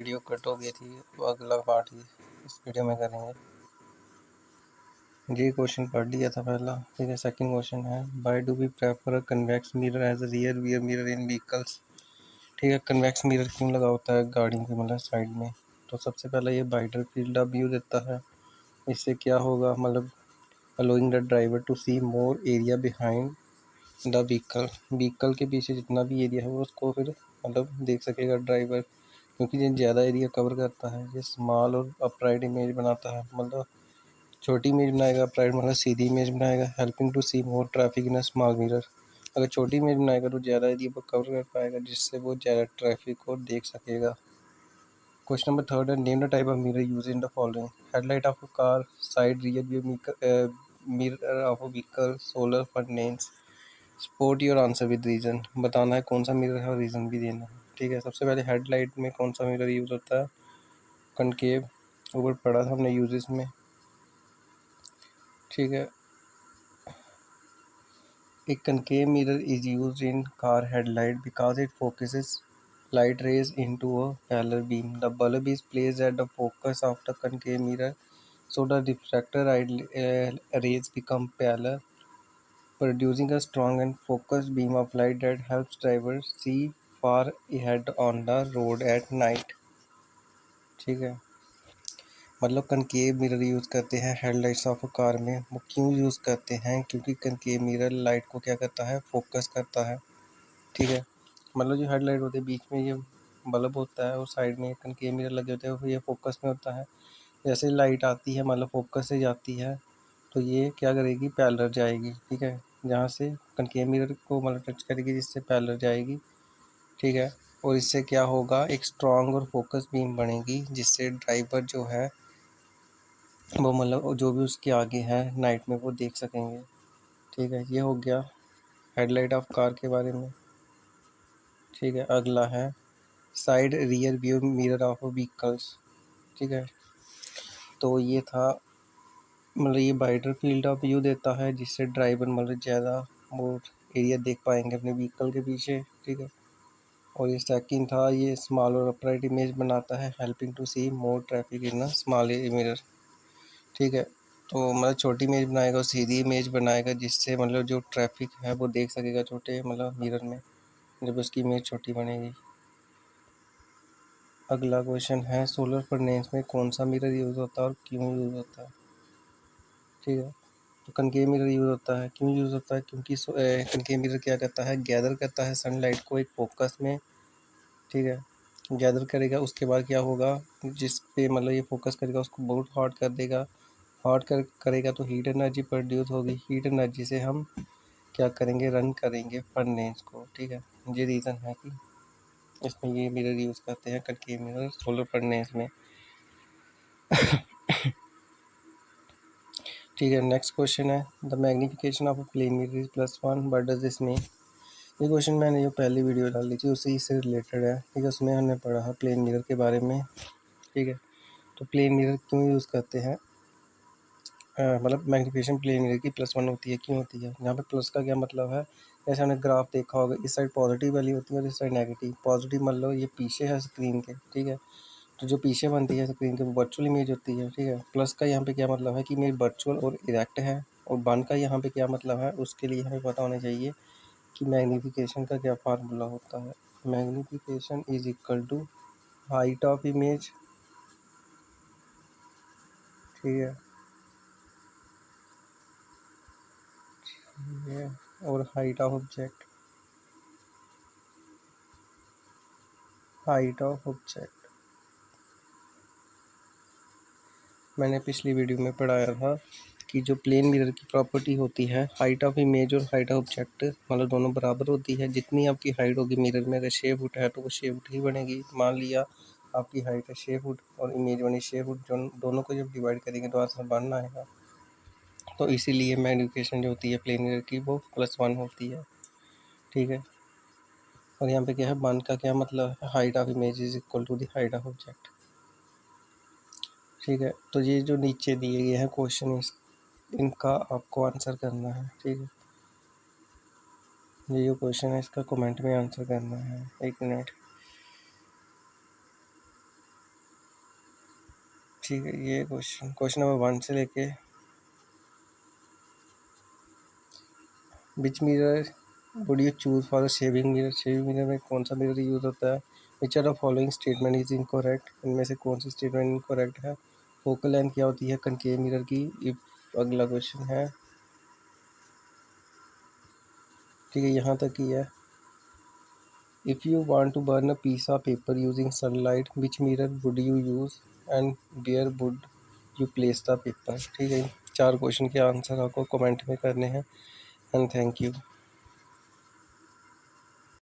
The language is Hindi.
वीडियो कट हो गई थी, वो अगला पार्ट इस वीडियो में करेंगे। ये क्वेश्चन पढ़ लिया था पहला, ठीक है। सेकंड क्वेश्चन है, why do we prefer a convex mirror as a rear view mirror in vehicles. ठीक है, कन्वेक्स मिरर क्यों लगा होता है गाड़ियों के मतलब साइड में। तो सबसे पहला ये वाइडर फील्ड ऑफ व्यू देता है। इससे क्या होगा, मतलब allowing the driver to see more area behind the vehicle के पीछे जितना भी एरिया है वो उसको फिर मतलब देख सकेगा ड्राइवर, क्योंकि ये ज़्यादा एरिया कवर करता है। ये स्मॉल और अपराइट इमेज बनाता है, मतलब छोटी इमेज बनाएगा, अपराइट मतलब सीधी इमेज बनाएगा। Helping to see more traffic in a small mirror. अगर छोटी इमेज बनाएगा तो ज़्यादा एरिया पर कवर कर पाएगा, जिससे वो ज़्यादा ट्रैफिक को देख सकेगा। क्वेश्चन नंबर थर्ड है, name the type of mirror use in the following. Headlight of a car, side rear view mirror of a vehicle, solar furnace. Sport your answer with reason. बताना है कौन सा मिरर है और रीज़न भी देना है, ठीक है। सबसे पहले हेडलाइट में कौन सा मिरर यूज़ होता है, कनकेव, ऊपर पढ़ा था हमने यूजेस में, ठीक है। A concave mirror is used in car headlight because it focuses light rays into a parallel beam. The bulb is placed at the focus of the concave mirror, so the refractor rays become parallel, producing a strong and focused beam of light that helps drivers see far ahead on the road at night. ठीक है, मतलब कनकेव मिरर यूज़ करते हैं हेडलाइट्स ऑफ कार में। वो क्यों यूज़ करते हैं, क्योंकि कनकेव मिरर लाइट को क्या करता है, फोकस करता है, ठीक है। मतलब जो हेडलाइट होती है बीच में ये बल्ब होता है और साइड में कनकेव मिरर लगे होते हैं, फिर ये फोकस में होता है। जैसे लाइट आती है मतलब फोकस से जाती है तो ये क्या करेगी, पैरेलल जाएगी, ठीक है। जहाँ से कनकेव मिरर को मतलब टच करेगी जिससे पैरेलल जाएगी, ठीक है। और इससे क्या होगा, एक स्ट्रॉन्ग और फोकस बीम बनेगी, जिससे ड्राइवर जो है वो मतलब जो भी उसके आगे है नाइट में वो देख सकेंगे, ठीक है। ये हो गया हेडलाइट ऑफ कार के बारे में, ठीक है। अगला है side rear view mirror of vehicles, ठीक है। तो ये था मतलब ये वाइडर फील्ड ऑफ व्यू देता है, जिससे ड्राइवर मतलब ज़्यादा वो एरिया देख पाएंगे अपने व्हीकल के पीछे, ठीक है। और ये सेकंड था, ये स्मॉल और अपराइट इमेज बनाता है, helping to see more traffic in a small mirror, ठीक है। तो मतलब छोटी इमेज बनाएगा और सीधी इमेज बनाएगा, जिससे मतलब जो ट्रैफिक है वो देख सकेगा छोटे मतलब मिरर में, जब उसकी इमेज छोटी बनेगी। अगला क्वेश्चन है, सोलर फर्नेस में कौन सा मिरर यूज़ होता है और क्यों यूज़ होता है, ठीक है। तो कनकेव मिरर यूज़ होता है, क्यों यूज़ होता है, क्योंकि कनकेव मिरर क्या करता है, गैदर करता है सनलाइट को एक फोकस में, ठीक है। गैदर करेगा, उसके बाद क्या होगा, जिस पे मतलब ये फोकस करेगा उसको बहुत हॉट कर देगा। करेगा तो हीट एनर्जी प्रोड्यूस होगी, हीट एनर्जी से हम क्या करेंगे, रन करेंगे फर्नेस को, ठीक है। ये रीज़न है कि इसमें ये मिरर यूज़ करते हैं कनकेव मिरर सोलर फर्नेस में, ठीक है। नेक्स्ट क्वेश्चन है, the magnification of a plane mirror is +1, what does this mean. ये क्वेश्चन मैंने जो पहली वीडियो डाली थी उसी से रिलेटेड है, ठीक है। उसमें हमने पढ़ा है प्लेन मिरर के बारे में, ठीक है। तो प्लेन मिरर क्यों यूज़ करते हैं, मतलब मैग्नीफिकेशन प्लेन मिरर की +1 होती है, क्यों होती है। यहाँ पे प्लस का क्या मतलब है, जैसे हमने ग्राफ देखा होगा, इस साइड पॉजिटिव वैल्यू होती है और इस साइड नेगेटिव। पॉजिटिव मतलब ये पीछे है स्क्रीन के, ठीक है। तो जो पीछे बनती है स्क्रीन के वो वर्चुअल इमेज होती है, ठीक है। प्लस का यहाँ पे क्या मतलब है कि इमेज वर्चुअल और इरेक्ट है। और वन का यहाँ पे क्या मतलब है, उसके लिए हमें पता होना चाहिए कि मैग्नीफिकेशन का क्या फार्मूला होता है। Magnification is equal to height of image, ठीक है, ये और height of object, height of object. मैंने पिछली वीडियो में पढ़ाया था कि जो प्लेन मिरर की प्रॉपर्टी होती है, हाइट ऑफ इमेज और हाइट ऑफ ऑब्जेक्ट मतलब दोनों बराबर होती है। जितनी आपकी हाइट होगी मिरर में, अगर 6 फुट है तो वो 6 फुट ही बनेगी। मान लिया आपकी हाइट है 6 फुट और इमेज बनी 6 फुट, जो दोनों को जब डिवाइड करेंगे तो आंसर 1 आएगा। तो इसीलिए मैग्नीफिकेशन जो होती है प्लेन मिरर की वो +1 होती है, ठीक है। और यहाँ पे क्या है, 1 का क्या मतलब है, height of image is equal to the height of object, ठीक है। तो ये जो नीचे दिए गए हैं क्वेश्चन, इनका आपको आंसर करना है, ठीक है। ये जो क्वेश्चन है इसका कमेंट में आंसर करना है, 1 मिनट। ठीक है, ये क्वेश्चन नंबर 1 से लेके which mirror would you choose for the shaving mirror में कौन सा मिरर यूज होता है? Which are the following statement is incorrect, इनमें से कौन सी स्टेटमेंट इनकरेक्ट है? फोकल लेंथ क्या होती है कनकेव मिरर की? इफ अगला क्वेश्चन है, ठीक है, यहाँ तक ही है। If you want to burn a piece of paper using sunlight, which mirror would you use and where would you place the paper? ठीक है, 4 क्वेश्चन के आंसर आपको कमेंट में करने हैं। And thank you.